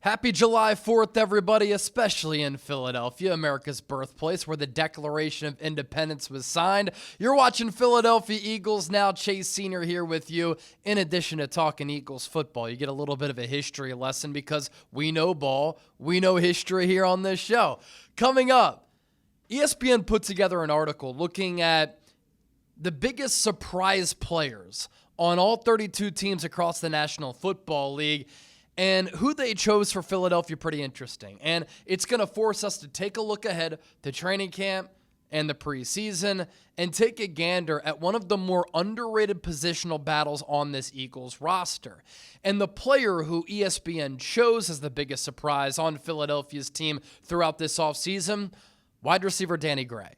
Happy July 4th, everybody, especially in Philadelphia, America's birthplace, where the Declaration of Independence was signed. You're watching Philadelphia Eagles Now. Chase Sr. here with you. In addition to talking Eagles football, you get a little bit of a history lesson because we know ball, we know history here on this show. Coming up, ESPN put together an article looking at the biggest surprise players on all 32 teams across the National Football League. And who they chose for Philadelphia, pretty interesting. And it's going to force us to take a look ahead to training camp and the preseason and take a gander at one of the more underrated positional battles on this Eagles roster. And the player who ESPN chose as the biggest surprise on Philadelphia's team throughout this offseason, wide receiver Danny Gray.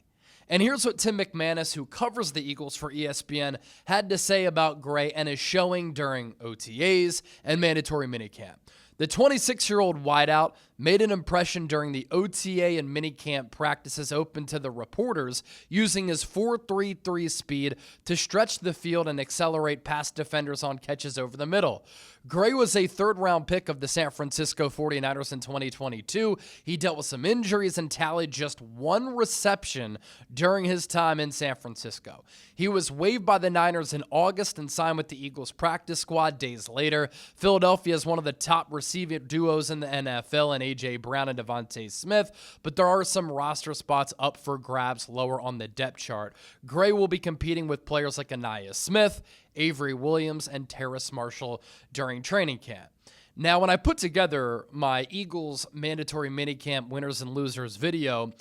And here's what Tim McManus, who covers the Eagles for ESPN, had to say about Gray and his showing during OTAs and mandatory minicamp. The 26-year-old wideout made an impression during the OTA and minicamp practices open to the reporters, using his 4.33 speed to stretch the field and accelerate past defenders on catches over the middle. Gray was a third-round pick of the San Francisco 49ers in 2022. He dealt with some injuries and tallied just one reception during his time in San Francisco. He was waived by the Niners in August and signed with the Eagles practice squad days later. Philadelphia is one of the top receiving duos in the NFL in A.J. Brown and DeVonta Smith, but there are some roster spots up for grabs lower on the depth chart. Gray will be competing with players like Ainias Smith, Avery Williams, and Terrace during training camp. Now, when I put together my Eagles mandatory minicamp winners and losers video,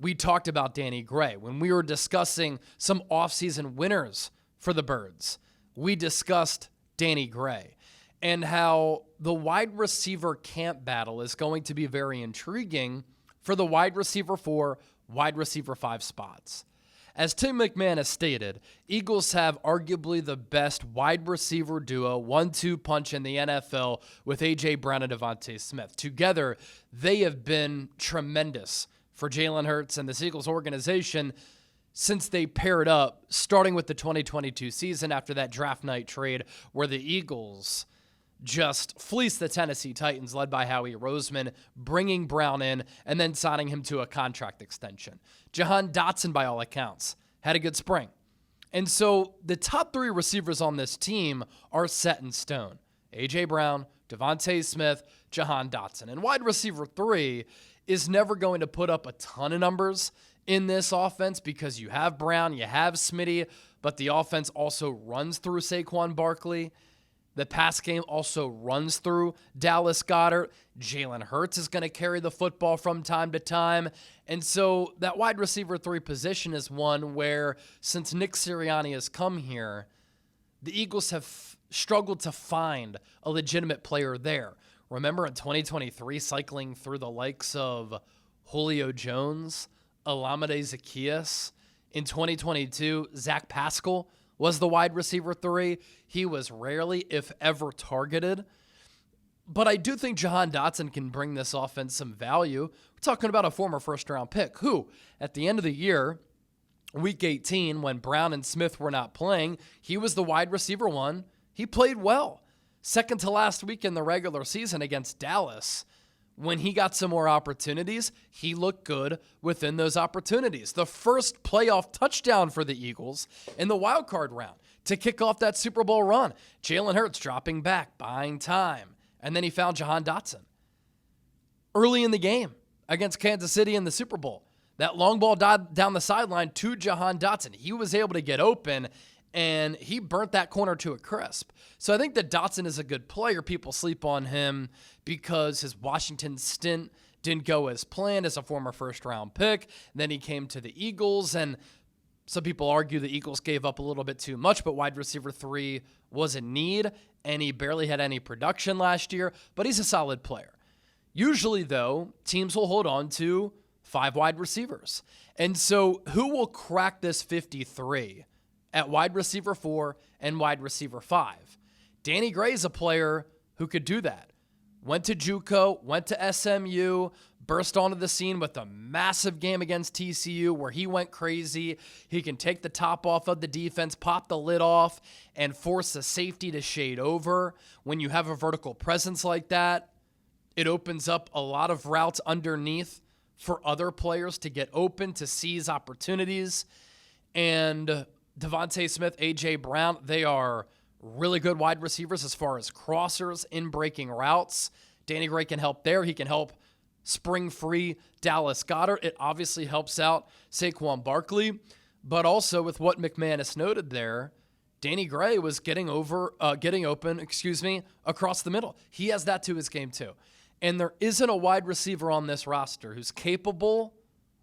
we talked about Danny Gray. When we were discussing some offseason winners for the Birds, we discussed Danny Gray and how the wide receiver camp battle is going to be very intriguing for the wide receiver 4, wide receiver 5 spots. As Tim McManus stated, Eagles have arguably the best wide receiver duo, 1-2 punch in the NFL with A.J. Brown and DeVonta Smith. Together, they have been tremendous for Jalen Hurts and the Eagles organization since they paired up, starting with the 2022 season after that draft night trade where the Eagles just fleeced the Tennessee Titans, led by Howie Roseman, bringing Brown in and then signing him to a contract extension. Dodson, by all accounts, had a good spring. And so the top 3 receivers on this team are set in stone. A.J. Brown, DeVonta Smith, Dodson. And wide receiver 3 is never going to put up a ton of numbers in this offense because you have Brown, you have Smitty, but the offense also runs through Saquon Barkley. The pass game also runs through Dallas Goedert. Jalen Hurts is going to carry the football from time to time. And so that wide receiver 3 position is one where, since Nick Sirianni has come here, the Eagles have struggled to find a legitimate player there. Remember in 2023, cycling through the likes of Julio Jones, Olamide Zaccheaus. In 2022, Zach Pascal was the wide receiver 3. He was rarely, if ever, targeted. But I do think Dodson can bring this offense some value. We're talking about a former first-round pick who, at the end of the year, Week 18, when Brown and Smith were not playing, he was the wide receiver 1. He played well. Second to last week in the regular season against Dallas, when he got some more opportunities, he looked good within those opportunities. The first playoff touchdown for the Eagles in the wild card round to kick off that Super Bowl run. Jalen Hurts dropping back, buying time. And then he found Dodson early in the game against Kansas City in the Super Bowl. That long ball died down the sideline to Dodson. He was able to get open, and he burnt that corner to a crisp. So I think that Dodson is a good player. People sleep on him because his Washington stint didn't go as planned as a former first-round pick. Then he came to the Eagles, and some people argue the Eagles gave up a little bit too much, but wide receiver 3 was a need, and he barely had any production last year, but he's a solid player. Usually, though, teams will hold on to 5 wide receivers. And so who will crack this 53 at wide receiver 4 and wide receiver 5? Danny Gray is a player who could do that. Went to JUCO, went to SMU, burst onto the scene with a massive game against TCU where he went crazy. He can take the top off of the defense, pop the lid off, and force the safety to shade over. When you have a vertical presence like that, It opens up a lot of routes underneath for other players to get open, to seize opportunities. And DeVonta Smith, A.J. Brown, they are really good wide receivers as far as crossers in breaking routes. Danny Gray can help there. He can help spring free Dallas Goedert. It obviously helps out Saquon Barkley. But also with what McManus noted there, Danny Gray was getting open across the middle. He has that to his game too. And there isn't a wide receiver on this roster who's capable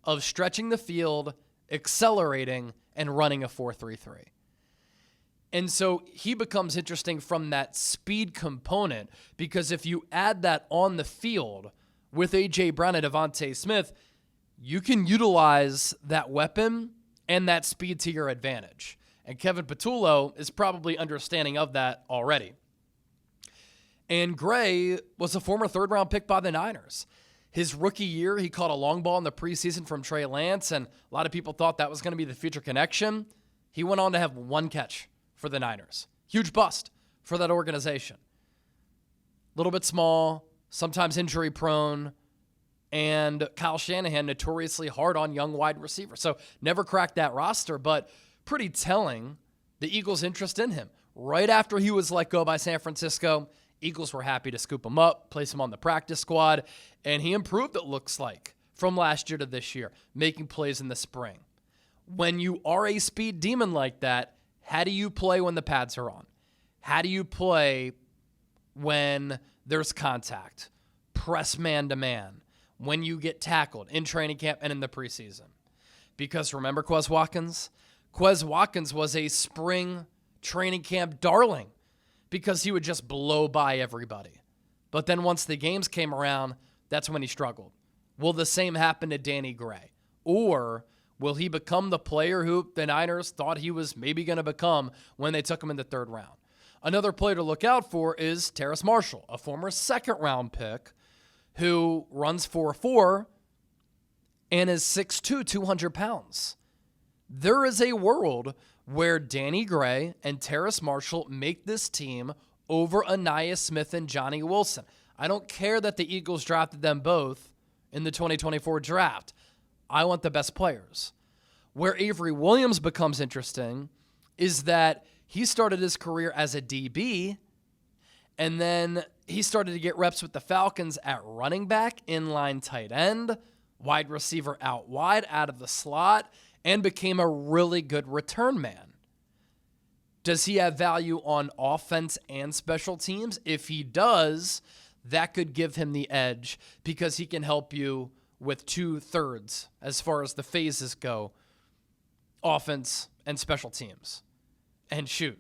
of stretching the field, accelerating, and running a 4.33. And so he becomes interesting from that speed component, because if you add that on the field with A.J. Brown and DeVonta Smith, you can utilize that weapon and that speed to your advantage. And Kevin Patullo is probably understanding of that already. And Gray was a former third-round pick by the Niners. His rookie year, he caught a long ball in the preseason from Trey Lance, and a lot of people thought that was going to be the future connection. He went on to have one catch for the Niners. Huge bust for that organization. A little bit small, sometimes injury-prone, and Kyle Shanahan notoriously hard on young wide receivers. So never cracked that roster, but pretty telling the Eagles' interest in him. Right after he was let go by San Francisco, Eagles were happy to scoop him up, place him on the practice squad, and he improved, it looks like, from last year to this year, making plays in the spring. When you are a speed demon like that, how do you play when the pads are on? How do you play when there's contact? Press man-to-man. When you get tackled in training camp and in the preseason. Because remember Quez Watkins? Quez Watkins was a spring training camp darling because he would just blow by everybody. But then once the games came around, that's when he struggled. Will the same happen to Danny Gray? Or will he become the player who the Niners thought he was maybe going to become when they took him in the third round? Another player to look out for is Terrace Marshall, a former second-round pick who runs 4.4 and is 6'2", 200 pounds. There is a world where Danny Gray and Terrace Marshall make this team over Ainias Smith and Johnny Wilson. I don't care that the Eagles drafted them both in the 2024 draft. I want the best players. Where Avery Williams becomes interesting is that he started his career as a DB, and then he started to get reps with the Falcons at running back, inline tight end, wide receiver out wide, out of the slot, and became a really good return man. Does he have value on offense and special teams? If he does, that could give him the edge because he can help you with 2/3 as far as the phases go, offense and special teams. And shoot,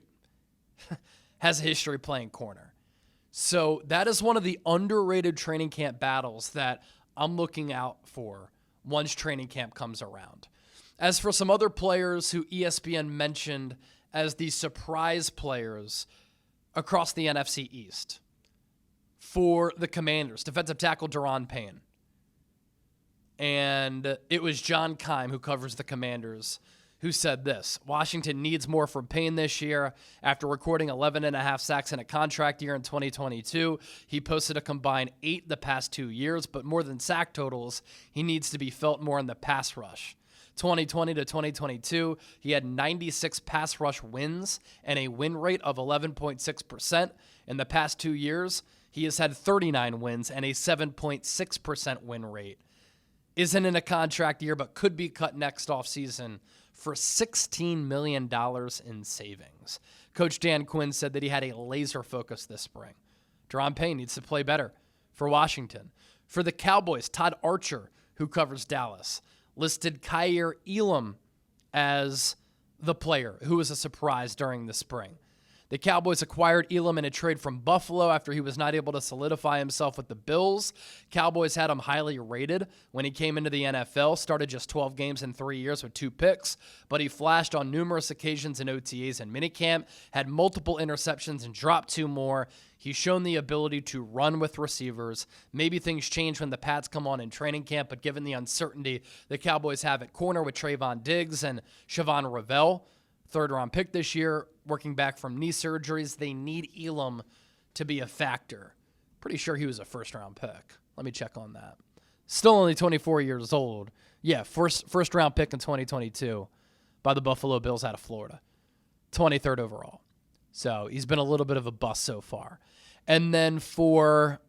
has a history playing corner. So that is one of the underrated training camp battles that I'm looking out for once training camp comes around. As for some other players who ESPN mentioned as the surprise players across the NFC East, for the Commanders, defensive tackle Payne. And it was John Keim, who covers the Commanders, who said this: Washington needs more from Payne this year. After recording 11.5 sacks in a contract year in 2022, he posted a combined 8 the past 2 years, but more than sack totals, he needs to be felt more in the pass rush. 2020 to 2022, he had 96 pass rush wins and a win rate of 11.6%. In the past 2 years, he has had 39 wins and a 7.6% win rate. Isn't in a contract year, but could be cut next offseason for $16 million in savings. Coach Dan Quinn said that he had a laser focus this spring. Payne needs to play better for Washington. For the Cowboys, Todd Archer, who covers Dallas, listed Kaiir Elam as the player who was a surprise during the spring. The Cowboys acquired Elam in a trade from Buffalo after he was not able to solidify himself with the Bills. Cowboys had him highly rated when he came into the NFL, started just 12 games in 3 years with 2 picks, but he flashed on numerous occasions in OTAs and minicamp, had multiple interceptions and dropped 2 more. He's shown the ability to run with receivers. Maybe things change when the pads come on in training camp, but given the uncertainty the Cowboys have at corner with Trayvon Diggs and Siobhan Revelle, third-round pick this year, working back from knee surgeries, they need Elam to be a factor. Pretty sure he was a first-round pick. Let me check on that. Still only 24 years old. Yeah, first-round pick in 2022 by the Buffalo Bills out of Florida. 23rd overall. So he's been a little bit of a bust so far. And then for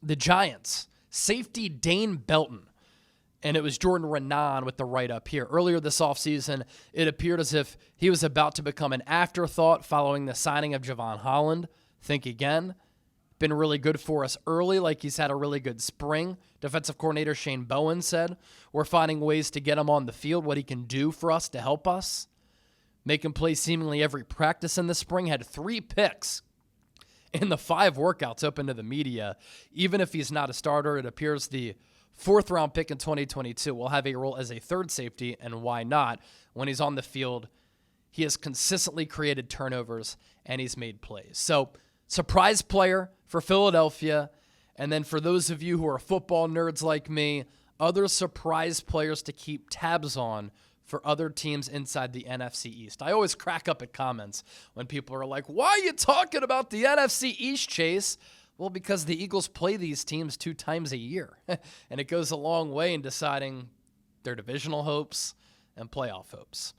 the Giants, safety Dane Belton. And it was Jordan Renan with the write-up here. Earlier this offseason, it appeared as if he was about to become an afterthought following the signing of Javon Holland. Think again. Been really good for us early, like he's had a really good spring. Defensive coordinator Shane Bowen said, we're finding ways to get him on the field, what he can do for us to help us. Make him play seemingly every practice in the spring. Had 3 picks in the 5 workouts open to the media. Even if he's not a starter, it appears the 4th-round pick in 2022 will have a role as a third safety, and why not? When he's on the field, he has consistently created turnovers, and he's made plays. So, surprise player for Philadelphia. And then for those of you who are football nerds like me, other surprise players to keep tabs on for other teams inside the NFC East. I always crack up at comments when people are like, why are you talking about the NFC East, Chase? Well, because the Eagles play these teams 2 times a year, and it goes a long way in deciding their divisional hopes and playoff hopes.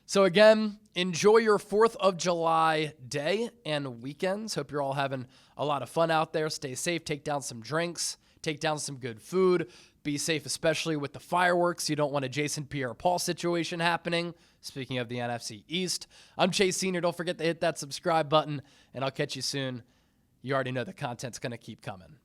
So again, enjoy your 4th of July day and weekends. Hope you're all having a lot of fun out there. Stay safe, take down some drinks, take down some good food. Be safe, especially with the fireworks. You don't want a Jason Pierre-Paul situation happening. Speaking of the NFC East, I'm Chase Sr. Don't forget to hit that subscribe button, and I'll catch you soon. You already know the content's going to keep coming.